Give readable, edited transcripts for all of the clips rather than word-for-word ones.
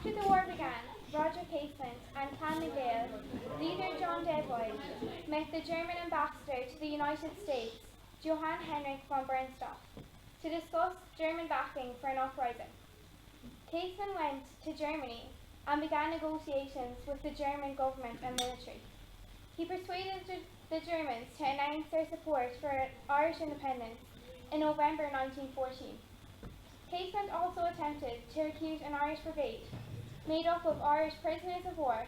After the war began, Roger Casement and Clan Gale, leader John Devoy, met the German ambassador to the United States, Johann Henrik von Bernstorff, to discuss German backing for an uprising. Casement went to Germany and began negotiations with the German government and military. He persuaded the Germans to announce their support for Irish independence in November 1914. Casement also attempted to recruit an Irish brigade made up of Irish prisoners of war,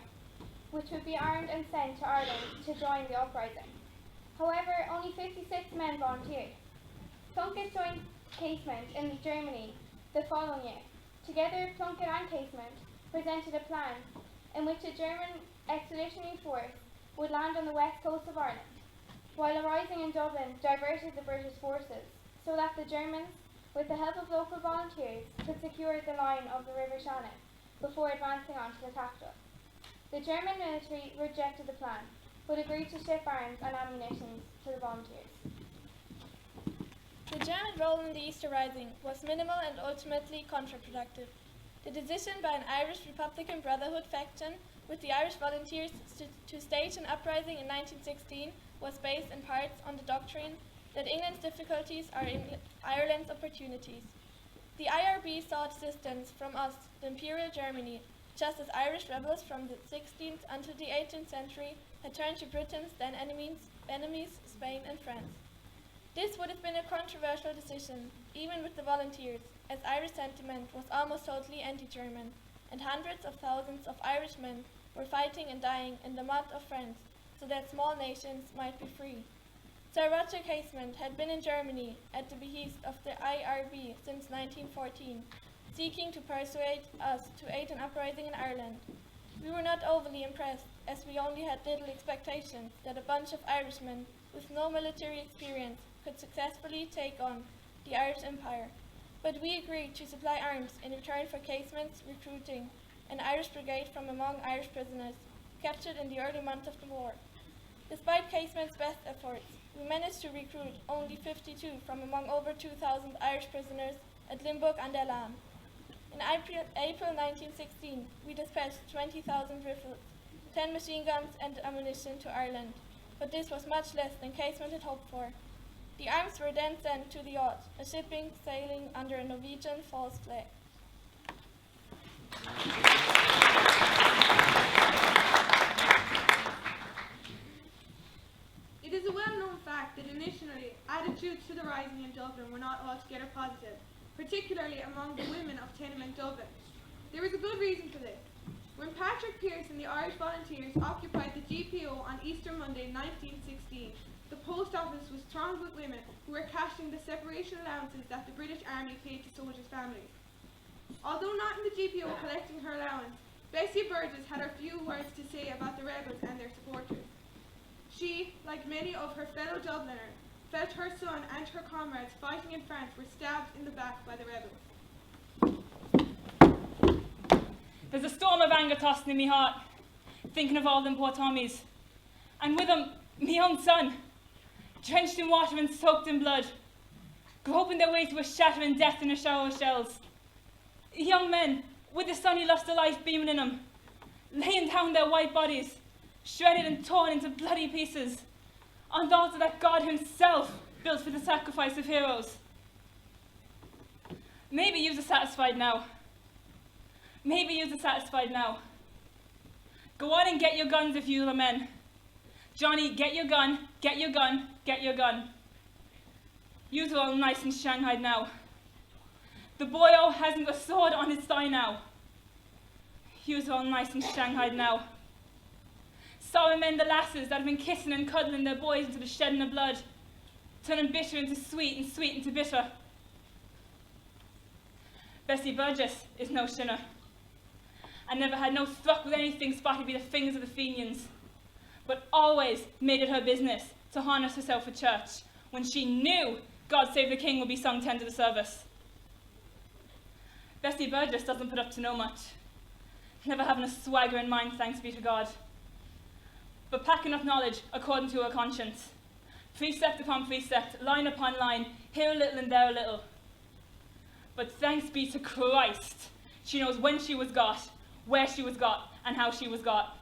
which would be armed and sent to Ireland to join the uprising. However, only 56 men volunteered. Plunkett joined Casement in Germany the following year. Together, Plunkett and Casement presented a plan in which a German expeditionary force would land on the west coast of Ireland, while a rising in Dublin diverted the British forces so that the Germans, with the help of local volunteers, could secure the line of the River Shannon before advancing on to the capital. The German military rejected the plan, but agreed to ship arms and ammunition to the volunteers. The German role in the Easter Rising was minimal and ultimately counterproductive. The decision by an Irish Republican Brotherhood faction with the Irish Volunteers to stage an uprising in 1916 was based in parts on the doctrine that England's difficulties are Ireland's opportunities. The IRB sought assistance from us, the Imperial Germany, just as Irish rebels from the 16th until the 18th century had turned to Britain's then enemies, Spain and France. This would have been a controversial decision, even with the volunteers, as Irish sentiment was almost totally anti-German, and hundreds of thousands of Irishmen were fighting and dying in the mud of France so that small nations might be free. Sir Roger Casement had been in Germany at the behest of the IRB since 1914, seeking to persuade us to aid an uprising in Ireland. We were not overly impressed, as we only had little expectation that a bunch of Irishmen with no military experience could successfully take on the Irish Empire. But we agreed to supply arms in return for Casement's recruiting an Irish brigade from among Irish prisoners captured in the early months of the war. Despite Casement's best efforts, we managed to recruit only 52 from among over 2,000 Irish prisoners at Limburg an der Lahn. In April 1916, we dispatched 20,000 rifles, 10 machine guns and ammunition to Ireland, but this was much less than Casement had hoped for. The arms were then sent to the Odd, a shipping sailing under a Norwegian false flag. It is a well-known fact that initially attitudes to the rising in Dublin were not altogether positive, particularly among the women of tenement Dublin. There was a good reason for this. When Patrick Pearse and the Irish Volunteers occupied the GPO on Easter Monday 1916, the post office was thronged with women who were cashing the separation allowances that the British Army paid to soldiers' families. Although not in the GPO collecting her allowance, Bessie Burgess had a few words to say about the rebels and their supporters. She, like many of her fellow Dubliners, felt her son and her comrades fighting in France were stabbed in the back by the rebels. There's a storm of anger tossing in me heart, thinking of all them poor Tommies, and with them, me own son, drenched in water and soaked in blood, groping their way through a shattering death in a shower of shells. Young men, with the sunny lust of life beaming in them, laying down their white bodies, shredded and torn into bloody pieces, on the altar that God himself built for the sacrifice of heroes. Maybe yous are satisfied now. Maybe yous are satisfied now. Go on and get your guns if you are men. Johnny, get your gun, get your gun, get your gun. Yous are all nice and shanghaied now. The boyo hasn't a sword on his thigh now. Yous are all nice and shanghaied now. Sorry men the lasses that have been kissing and cuddling their boys into the shedding of blood, turning bitter into sweet and sweet into bitter. Bessie Burgess is no sinner, and never had no thruck with anything spotted by the fingers of the Fenians, but always made it her business to harness herself for church when she knew God Save the King would be sung 10 to the service. Bessie Burgess doesn't put up to no much, never having a swagger in mind, thanks be to God, but packing up knowledge according to her conscience, precept upon precept, line upon line, here a little and there a little. But thanks be to Christ, she knows when she was got, where she was got, and how she was got.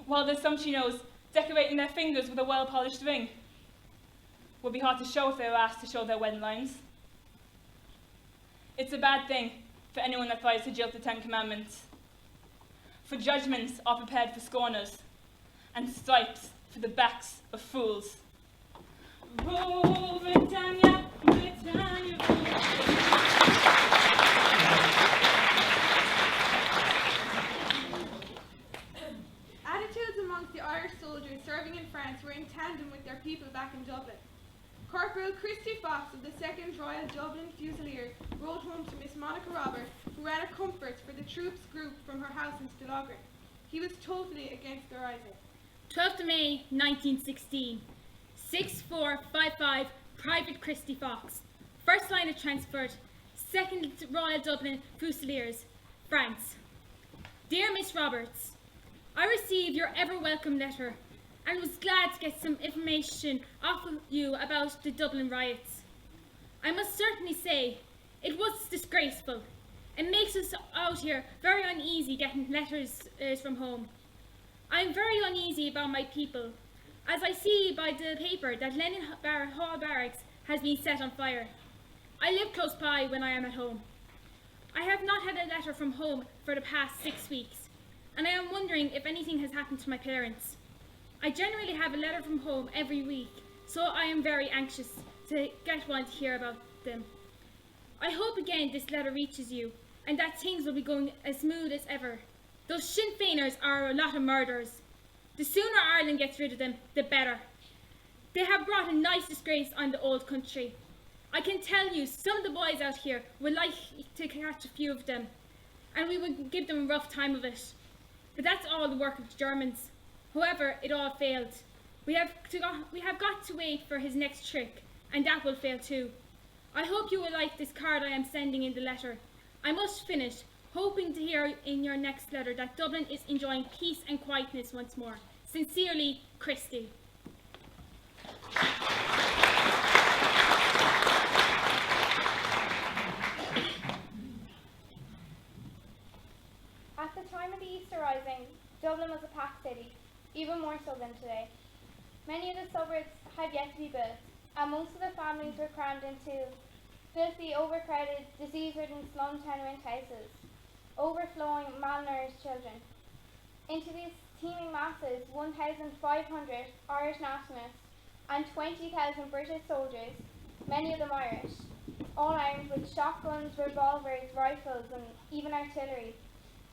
While there's some she knows decorating their fingers with a well-polished ring. Would be hard to show if they were asked to show their wedding lines. It's a bad thing for anyone that tries to jilt the Ten Commandments. For judgments are prepared for scorners, and stripes for the backs of fools. Rule, Britannia, Britannia, rule. Attitudes amongst the Irish soldiers serving in France were in tandem with their people back in Dublin. Corporal Christy Fox of the 2nd Royal Dublin Fusiliers wrote home to Miss Monica Robert, who ran a comforts for the troops group from her house in Stillogran. He was totally against the rising. 12th of May, 1916. 6455, Private Christy Fox. First line of transport, 2nd Royal Dublin Fusiliers, France. Dear Miss Roberts, I received your ever-welcome letter and was glad to get some information off of you about the Dublin riots. I must certainly say, it was disgraceful. It makes us out here very uneasy getting letters from home. I am very uneasy about my people, as I see by the paper that Lenin Hall Barracks has been set on fire. I live close by when I am at home. I have not had a letter from home for the past 6 weeks, and I am wondering if anything has happened to my parents. I generally have a letter from home every week, so I am very anxious to get one to hear about them. I hope again this letter reaches you, and that things will be going as smooth as ever. Those Sinn Féiners are a lot of murderers. The sooner Ireland gets rid of them, the better. They have brought a nice disgrace on the old country. I can tell you, some of the boys out here would like to catch a few of them, and we would give them a rough time of it. But that's all the work of the Germans. However, it all failed. We have got to wait for his next trick, and that will fail too. I hope you will like this card I am sending in the letter. I must finish, hoping to hear in your next letter that Dublin is enjoying peace and quietness once more. Sincerely, Christy. At the time of the Easter Rising, Dublin was a packed city, even more so than today. Many of the suburbs had yet to be built, and most of the families were crammed into filthy, overcrowded, disease-ridden slum tenement houses, overflowing malnourished children. Into these teeming masses, 1,500 Irish nationalists and 20,000 British soldiers, many of them Irish, all armed with shotguns, revolvers, rifles and even artillery,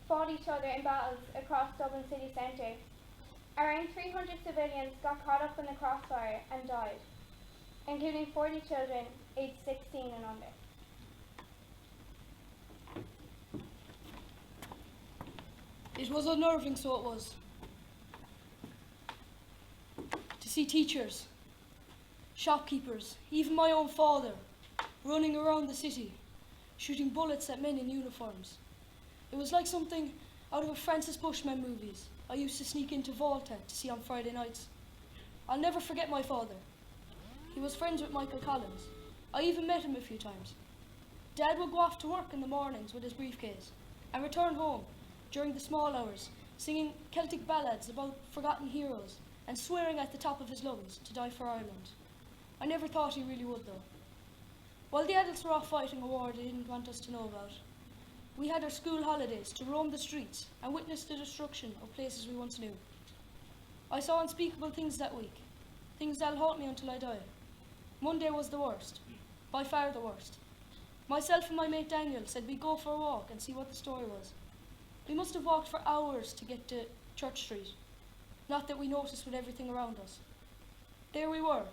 fought each other in battles across Dublin city centre. Around 300 civilians got caught up in the crossfire and died, including 40 children aged 16 and under. It was unnerving, so it was. To see teachers, shopkeepers, even my own father, running around the city, shooting bullets at men in uniforms. It was like something out of a Francis Bushman movies I used to sneak into Volta to see on Friday nights. I'll never forget my father. He was friends with Michael Collins. I even met him a few times. Dad would go off to work in the mornings with his briefcase and return home during the small hours, singing Celtic ballads about forgotten heroes and swearing at the top of his lungs to die for Ireland. I never thought he really would, though. While the adults were off fighting a war they didn't want us to know about, we had our school holidays to roam the streets and witness the destruction of places we once knew. I saw unspeakable things that week, things that'll haunt me until I die. Monday was the worst, by far the worst. Myself and my mate Daniel said we'd go for a walk and see what the story was. We must have walked for hours to get to Church Street, not that we noticed with everything around us. There we were,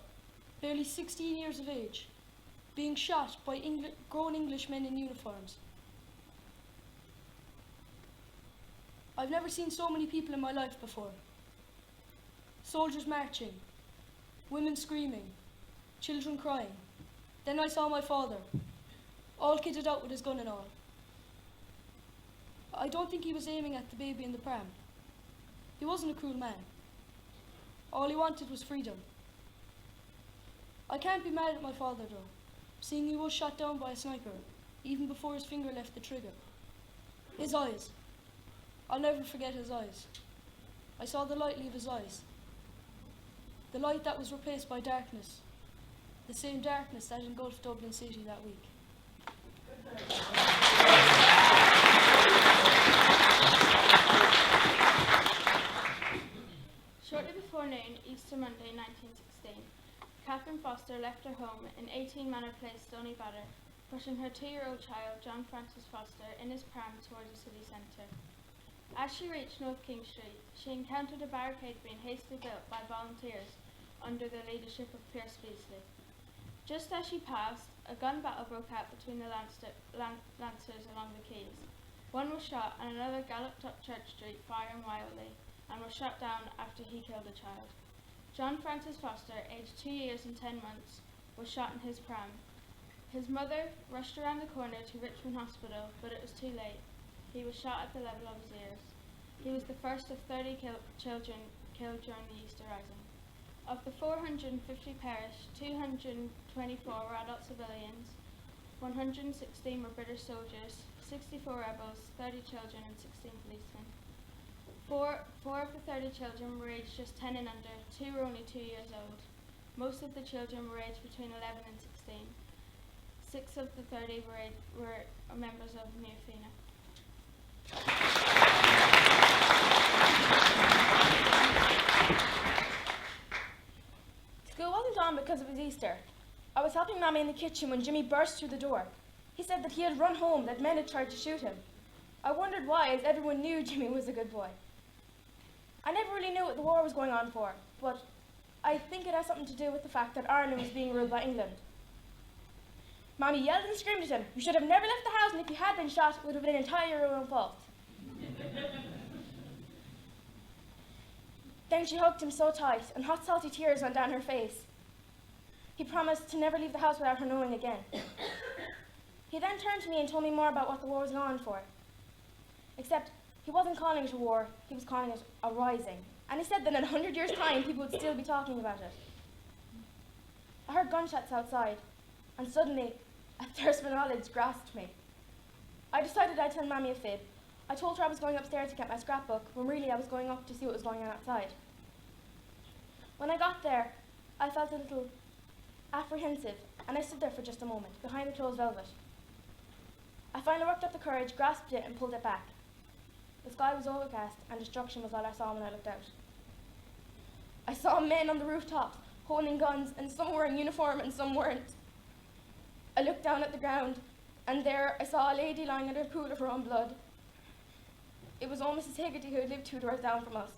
barely 16 years of age, being shot by grown English men in uniforms. I've never seen so many people in my life before. Soldiers marching, women screaming, children crying. Then I saw my father, all kitted out with his gun and all. I don't think he was aiming at the baby in the pram. He wasn't a cruel man. All he wanted was freedom. I can't be mad at my father though, seeing he was shot down by a sniper, even before his finger left the trigger. His eyes, I'll never forget his eyes. I saw the light leave his eyes. The light that was replaced by darkness. The same darkness that engulfed Dublin City that week. Shortly before noon, Easter Monday 1916, Catherine Foster left her home in 18 Manor Place, Stony Batter, pushing her 2-year-old child, John Francis Foster, in his pram towards the city centre. As she reached North King Street, she encountered a barricade being hastily built by volunteers under the leadership of Pierce Beasley. Just as she passed, a gun battle broke out between the Lancers along the quays. One was shot and another galloped up Church Street firing wildly and was shot down after he killed a child. John Francis Foster, aged 2 years and 10 months, was shot in his pram. His mother rushed around the corner to Richmond Hospital, but it was too late. He was shot at the level of his ears. He was the first of 30 children killed during the Easter Rising. Of the 450 perished, 224 were adult civilians, 116 were British soldiers, 64 rebels, 30 children and 16 policemen. Four of the 30 children were aged just 10 and under, 2 were only 2 years old. Most of the children were aged between 11 and 16. 6 of the 30 were members of New Fina. School wasn't on because it was Easter. I was helping Mammy in the kitchen when Jimmy burst through the door. He said that he had run home, that men had tried to shoot him. I wondered why, as everyone knew Jimmy was a good boy. I never really knew what the war was going on for, but I think it has something to do with the fact that Ireland was being ruled by England. Mammy yelled and screamed at him. You should have never left the house, and if you had been shot, it would have been entirely your own fault. Then she hugged him so tight, and hot salty tears ran down her face. He promised to never leave the house without her knowing again. He then turned to me and told me more about what the war was going on for. Except he wasn't calling it a war, he was calling it a rising. And he said that in 100 years' time, people would still be talking about it. I heard gunshots outside, and suddenly, a thirst for knowledge grasped me. I decided I'd tell Mammy a fib. I told her I was going upstairs to get my scrapbook, when really I was going up to see what was going on outside. When I got there, I felt a little apprehensive, and I stood there for just a moment, behind the closed velvet. I finally worked up the courage, grasped it, and pulled it back. The sky was overcast, and destruction was all I saw when I looked out. I saw men on the rooftops, holding guns, and some were in uniform and some weren't. I looked down at the ground, and there I saw a lady lying under a pool of her own blood. It was old Mrs. Higgerty who had lived 2 doors down from us.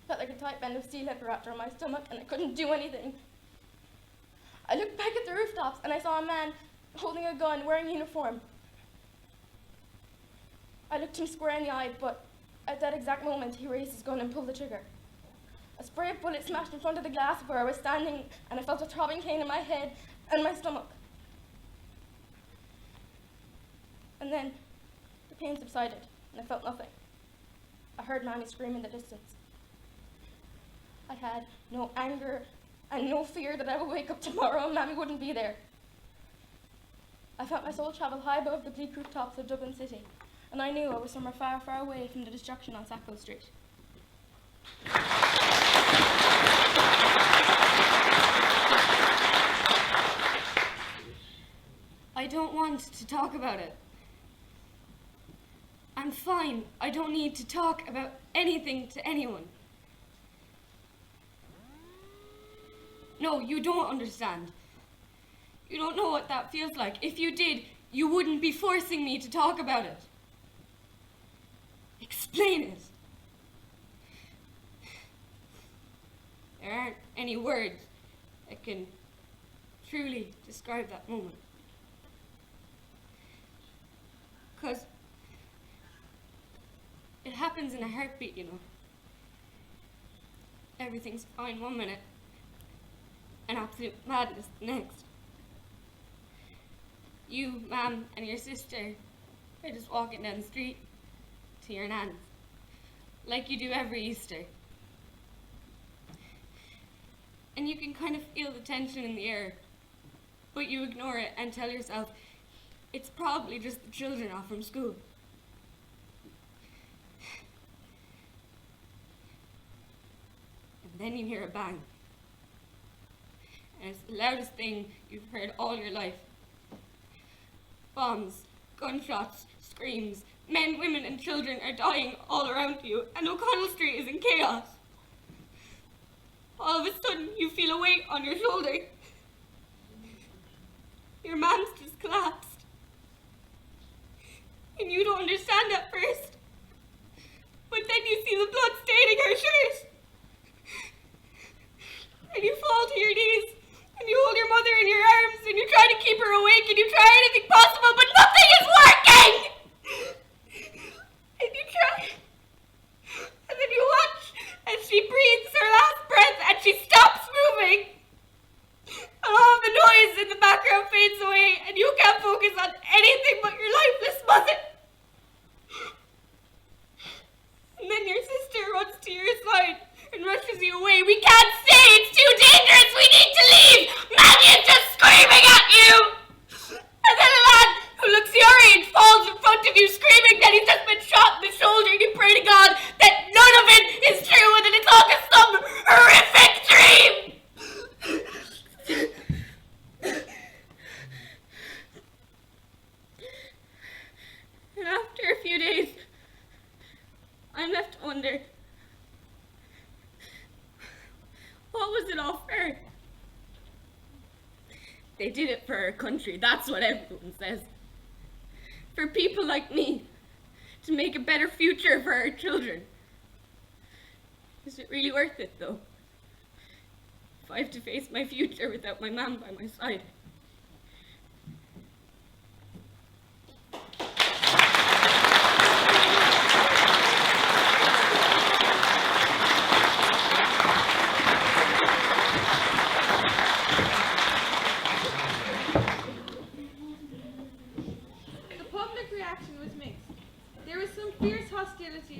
Felt like a tight band of steel had been wrapped around my stomach, and I couldn't do anything. I looked back at the rooftops, and I saw a man holding a gun, wearing a uniform. I looked him square in the eye, but at that exact moment, he raised his gun and pulled the trigger. A spray of bullets smashed in front of the glass where I was standing, and I felt a throbbing pain in my head and my stomach. And then the pain subsided, and I felt nothing. I heard Mammy scream in the distance. I had no anger and no fear that I would wake up tomorrow and Mammy wouldn't be there. I felt my soul travel high above the bleak rooftops of Dublin City, and I knew I was somewhere far, far away from the destruction on Sackville Street. I don't want to talk about it. I'm fine. I don't need to talk about anything to anyone. No, you don't understand. You don't know what that feels like. If you did, you wouldn't be forcing me to talk about it. Explain it. There aren't any words that can truly describe that moment. 'Cause it happens in a heartbeat, you know. Everything's fine one minute, and absolute madness the next. You, Mum, and your sister are just walking down the street to your nan's, like you do every Easter. And you can kind of feel the tension in the air, but you ignore it and tell yourself it's probably just the children off from school. then you hear a bang. And it's the loudest thing you've heard all your life. Bombs, gunshots, screams, men, women and children are dying all around you, and O'Connell Street is in chaos. All of a sudden, you feel a weight on your shoulder. Your mom's just collapsed. And you don't understand at first. But then you see the blood staining her shirt. And you fall to your knees. And you hold your mother in your arms. And you try to keep her awake. And you try anything possible. But nothing is working! And you try. And then you watch as she breathes her last breath. And she stops moving. And all of the noise in the background fades away. And you can't focus on anything but your lifeless mother. And then your sister runs to your side and rushes you away. We can't stay! It's too dangerous! We need to leave! Manny's just screaming at you! And then a lad who looks your age falls in front of you screaming that he's just been shot in the shoulder, and you pray to God that none of it is true and that it's all just some horrific dream! And after a few days, I'm left to wonder, what was it all for? They did it for our country, that's what everyone says. For people like me, to make a better future for our children. Is it really worth it though? If I have to face my future without my mum by my side.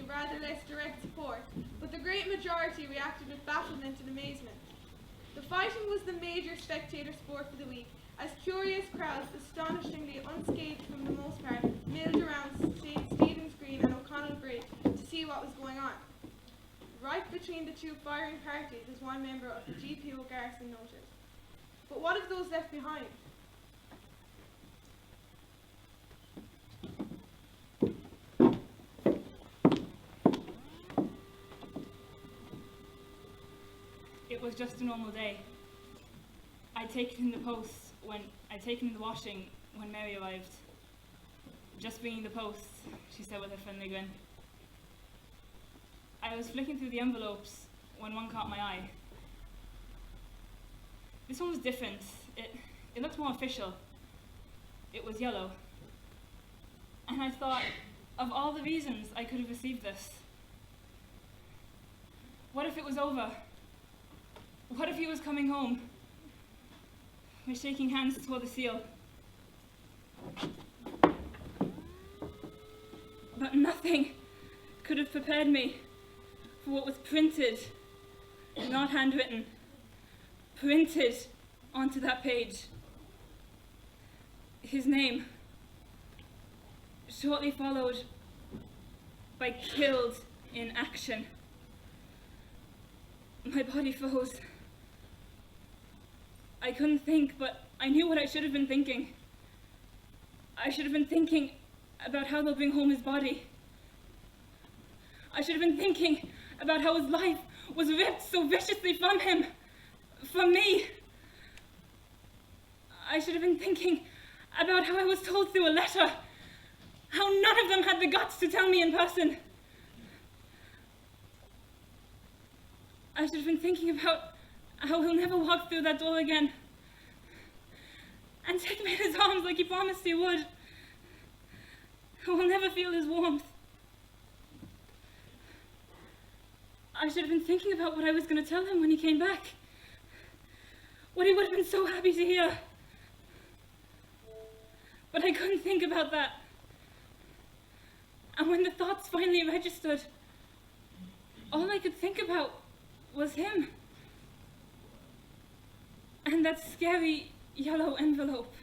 Rather less direct support, but the great majority reacted with bafflement and amazement. The fighting was the major spectator sport for the week, as curious crowds, astonishingly unscathed from the most part, milled around St. Stephen's Green and O'Connell Bridge to see what was going on. Right between the two firing parties, as one member of the GPO garrison noted. But what of those left behind? It was just a normal day. I'd taken in the washing when Mary arrived. Just bringing the post, she said with a friendly grin. I was flicking through the envelopes when one caught my eye. This one was different. It looked more official. It was yellow. And I thought, of all the reasons I could have received this, what if it was over? What if he was coming home? We're shaking hands toward the seal. But nothing could have prepared me for what was printed, not handwritten, printed onto that page. His name, shortly followed by killed in action. My body froze. I couldn't think, but I knew what I should have been thinking. I should have been thinking about how they'll bring home his body. I should have been thinking about how his life was ripped so viciously from him, from me. I should have been thinking about how I was told through a letter, how none of them had the guts to tell me in person. I should have been thinking about how he'll never walk through that door again and take me in his arms like he promised he would. Who will never feel his warmth. I should have been thinking about what I was going to tell him when he came back. What he would have been so happy to hear. But I couldn't think about that. And when the thoughts finally registered, all I could think about was him. And that scary yellow envelope.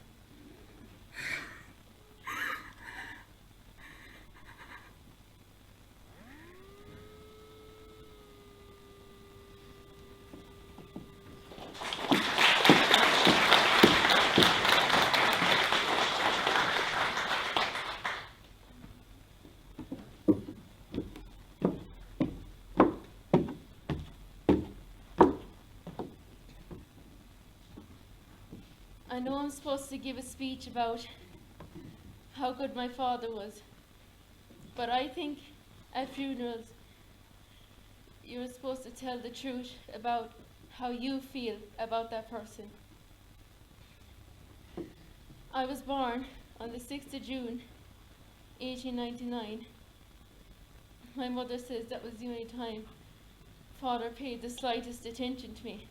I know I'm supposed to give a speech about how good my father was, but I think at funerals you're supposed to tell the truth about how you feel about that person. I was born on the 6th of June, 1899. My mother says that was the only time Father paid the slightest attention to me.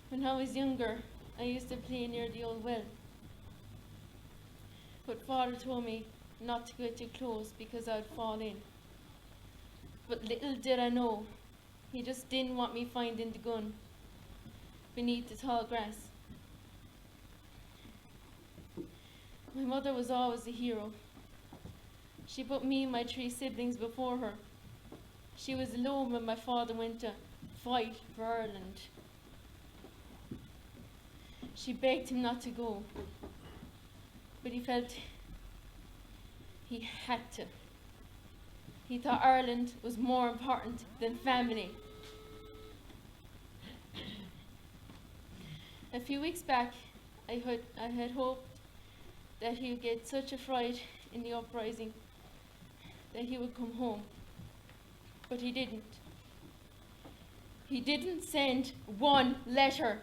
When I was younger, I used to play near the old well. But Father told me not to go too close because I'd fall in. But little did I know, he just didn't want me finding the gun beneath the tall grass. My mother was always a hero. She put me and my 3 siblings before her. She was alone when my father went to fight for Ireland. She begged him not to go, but he felt he had to. He thought Ireland was more important than family. A few weeks back, I had hoped that he would get such a fright in the uprising that he would come home, but he didn't. He didn't send one letter.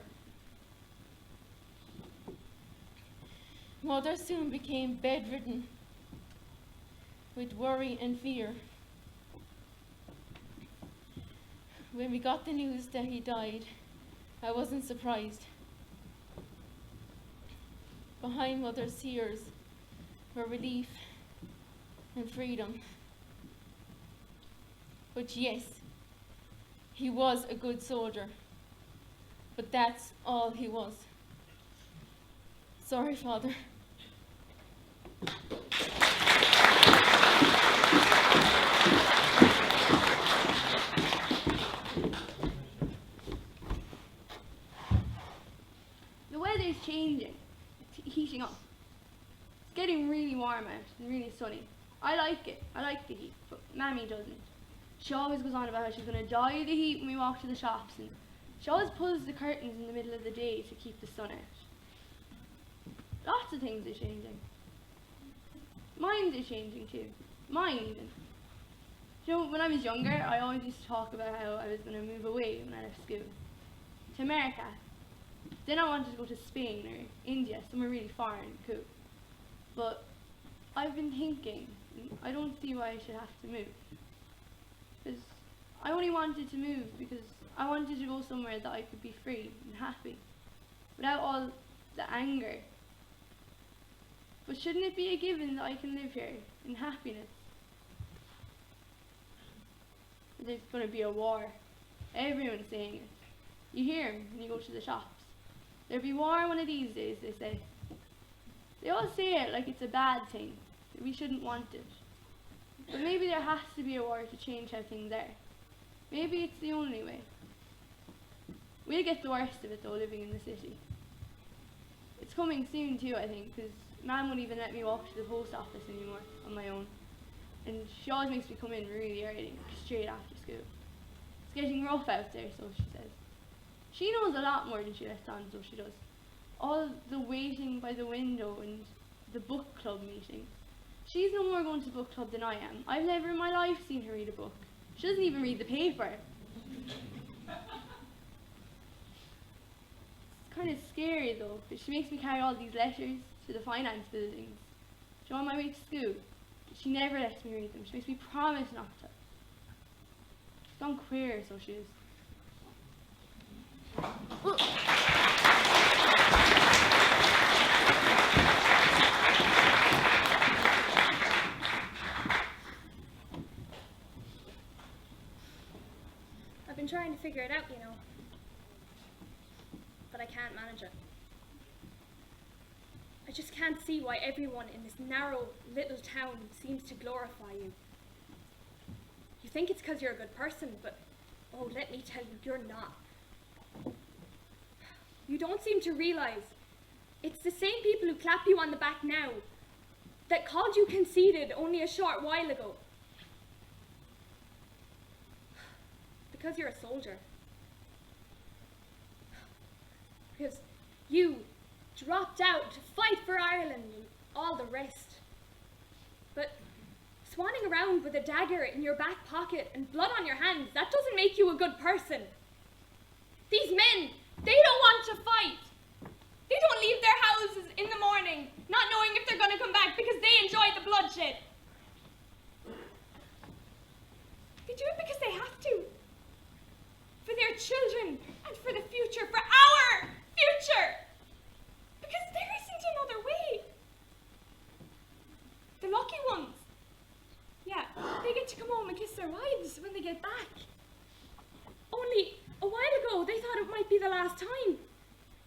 Mother soon became bedridden with worry and fear. When we got the news that he died, I wasn't surprised. Behind Mother's tears were relief and freedom. But yes, he was a good soldier, but that's all he was. Sorry, Father. The weather's changing. It's heating up. It's getting really warm out and really sunny. I like it. I like the heat, but Mammy doesn't. She always goes on about how she's going to die of the heat when we walk to the shops, and she always pulls the curtains in the middle of the day to keep the sun out. Lots of things are changing. Minds are changing too. Mine even. You know, when I was younger, I always used to talk about how I was going to move away when I left school. To America. Then I wanted to go to Spain or India, somewhere really foreign and cool. But I've been thinking, I don't see why I should have to move. Because I only wanted to move because I wanted to go somewhere that I could be free and happy, without all the anger. But shouldn't it be a given that I can live here in happiness? There's going to be a war. Everyone's saying it. You hear them when you go to the shops. There'll be war one of these days, they say. They all say it like it's a bad thing, that we shouldn't want it. But maybe there has to be a war to change how things are. Maybe it's the only way. We'll get the worst of it though, living in the city. It's coming soon too, I think, because Mum won't even let me walk to the post office anymore on my own. And she always makes me come in really early, straight after school. It's getting rough out there, so she says. She knows a lot more than she lets on, so she does. All the waiting by the window and the book club meetings. She's no more going to book club than I am. I've never in my life seen her read a book. She doesn't even read the paper. It's kind of scary though, but she makes me carry all these letters to the finance buildings. She's on my way to school. She never lets me read them. She makes me promise not to. She's gone queer, so she is. I've been trying to figure it out, you know, but I can't manage it. I just can't see why everyone in this narrow little town seems to glorify you. You think it's because you're a good person, but oh, let me tell you, you're not. You don't seem to realize it's the same people who clap you on the back now that called you conceited only a short while ago. Because you're a soldier. Because You dropped out to fight for Ireland and all the rest. But swanning around with a dagger in your back pocket and blood on your hands, that doesn't make you a good person. These men, they don't want to fight. They don't leave their houses in the morning, not knowing if they're going to come back because they enjoy the bloodshed. They do it because they have to. For their children and for the future, for our future. Because there isn't another way. The lucky ones. Yeah, they get to come home and kiss their wives when they get back. Only a while ago, they thought it might be the last time.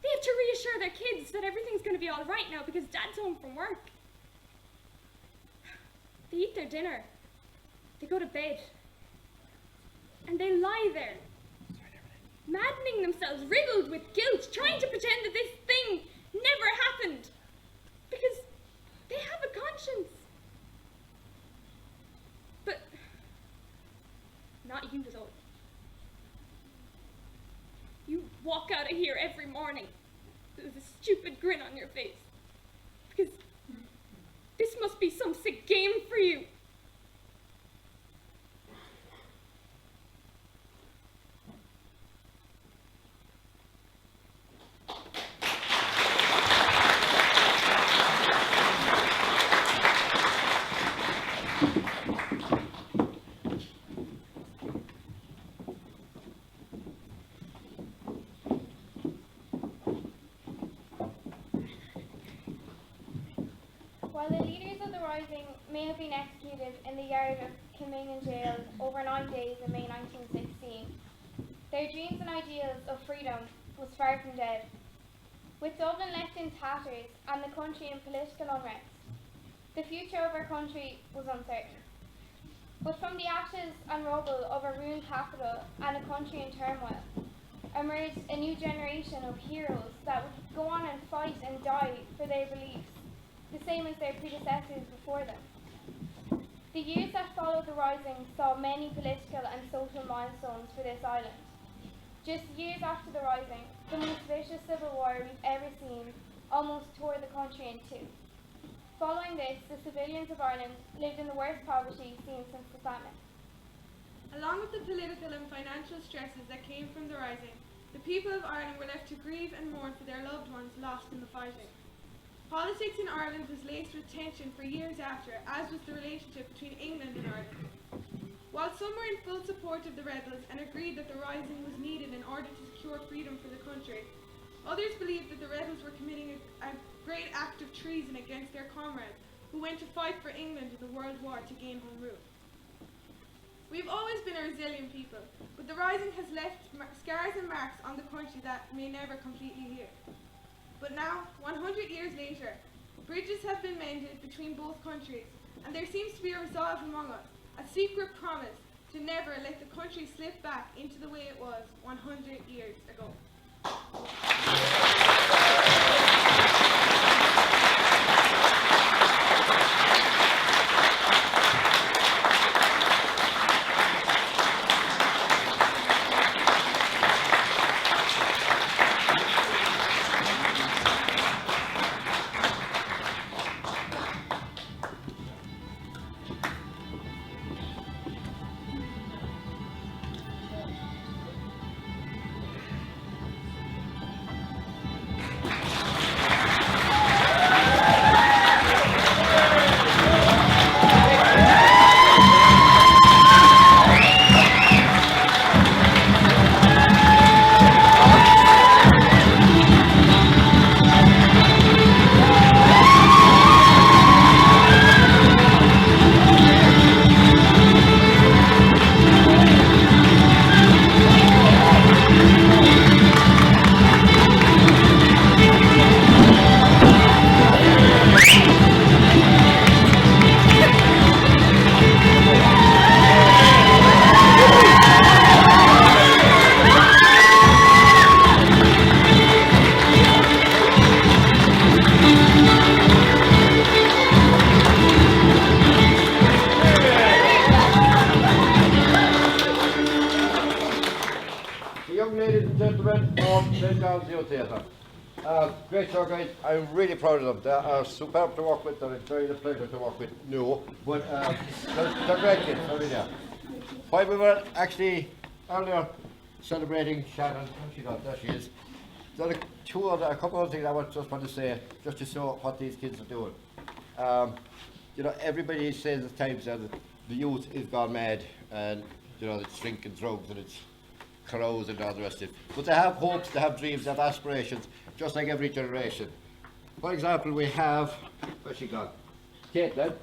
They have to reassure their kids that everything's going to be all right now because Dad's home from work. They eat their dinner. They go to bed. And they lie there, maddening themselves, riddled with guilt, trying to pretend that this thing never happened. Because they have a conscience. But not you, though. You walk out of here every morning with a stupid grin on your face. Because this must be some sick game for you. While the leaders of the rising may have been executed in the yard of Kilmainham Jail over 9 days in May 1916, their dreams and ideals of freedom was far from dead. With Dublin left in tatters and the country in political unrest, the future of our country was uncertain. But from the ashes and rubble of a ruined capital and a country in turmoil, emerged a new generation of heroes that would go on and fight and die for their beliefs, the same as their predecessors before them. The years that followed the rising saw many political and social milestones for this island. Just years after the rising, the most vicious civil war we've ever seen almost tore the country in two. Following this, the civilians of Ireland lived in the worst poverty seen since the famine. Along with the political and financial stresses that came from the rising, the people of Ireland were left to grieve and mourn for their loved ones lost in the fighting. Politics in Ireland was laced with tension for years after, as was the relationship between England and Ireland. While some were in full support of the rebels and agreed that the rising was needed in order to secure freedom for the country, others believed that the rebels were committing a great act of treason against their comrades who went to fight for England in the World War to gain home rule. We've always been a resilient people, but the rising has left scars and marks on the country that may never completely heal. But now, 100 years later, bridges have been mended between both countries, and there seems to be a resolve among us, a secret promise to never let the country slip back into the way it was 100 years ago. Ladies and gentlemen of the Calcio Theatre. Great show, guys. I'm really proud of them. They are superb to work with. They're enjoying the pleasure to work with. No, but they're great kids. They're really are. While we were actually earlier celebrating Shannon, there she is. There are a couple of things I just want to say, just to show what these kids are doing. You know, everybody says at times that the youth is gone mad, and you know, it's drinking drugs and it's carouse and all the rest of it. But they have hopes, they have dreams, they have aspirations, just like every generation. For example, we have, where's she gone? Caitlin.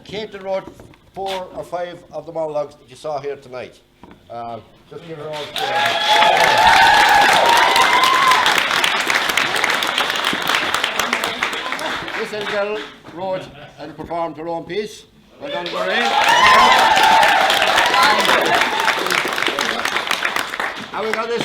Caitlin wrote 4 or 5 of the monologues that you saw here tonight. Just give her all This little girl wrote and performed her own piece. Well done, Lorraine. And we got this